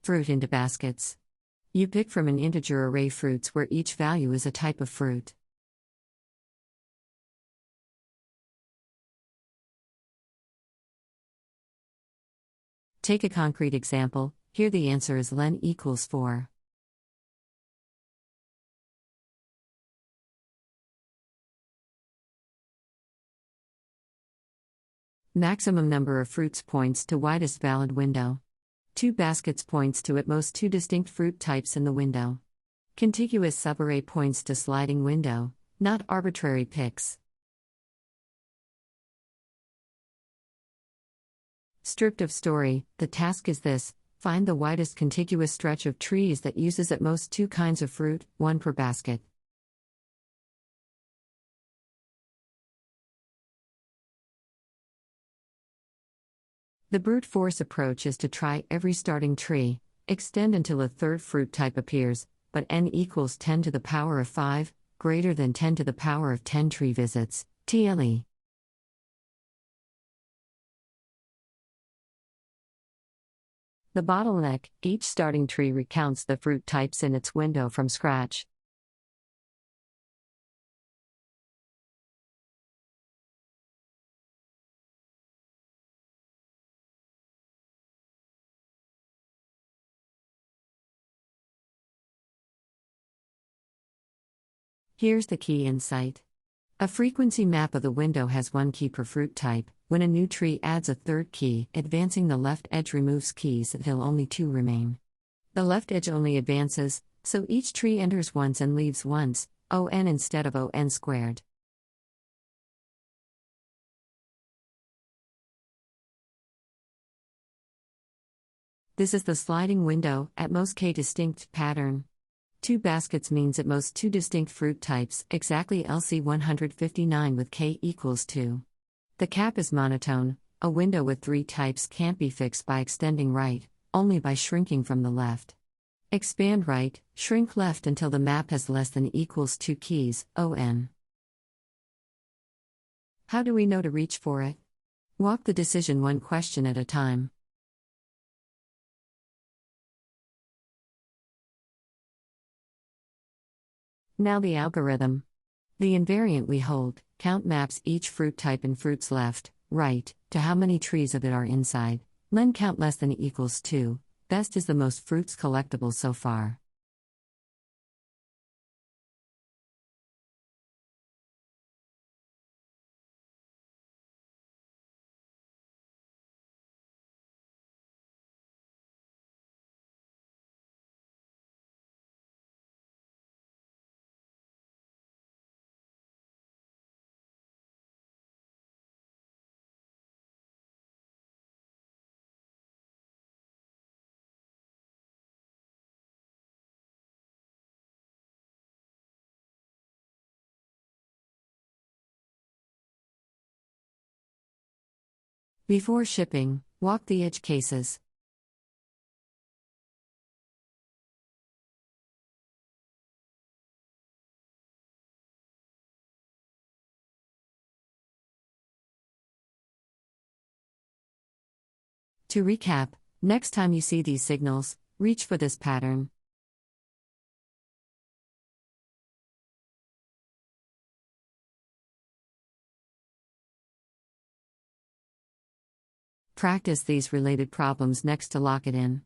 Fruit into baskets. You pick from an integer array fruits where each value is a type of fruit. Take a concrete example. Here the answer is len equals 4. Maximum number of fruits points to widest valid window. 2 baskets points to at most 2 distinct fruit types in the window. Contiguous subarray points to sliding window, not arbitrary picks. Stripped of story, the task is this: find the widest contiguous stretch of trees that uses at most 2 kinds of fruit, 1 per basket. The brute force approach is to try every starting tree, extend until a third fruit type appears, but n equals 10 to the power of 5, greater than 10 to the power of 10 tree visits, TLE. The bottleneck: each starting tree recounts the fruit types in its window from scratch. Here's the key insight. A frequency map of the window has 1 key per fruit type. When a new tree adds a third key, advancing the left edge removes keys until only 2 remain. The left edge only advances, so each tree enters once and leaves once, on instead of on squared. This is the sliding window, at most k distinct pattern. 2 baskets means at most 2 distinct fruit types, exactly LC 159 with k equals 2. The cap is monotone. A window with 3 types can't be fixed by extending right, only by shrinking from the left. Expand right, shrink left until the map has less than equals 2 keys, on. How do we know to reach for it? Walk the decision one question at a time. Now the algorithm. The invariant we hold, count maps each fruit type in fruits left, right, to how many trees of it are inside. Len count less than equals 2, best is the most fruits collectible so far. Before shipping, walk the edge cases. To recap, next time you see these signals, reach for this pattern. Practice these related problems next to lock it in.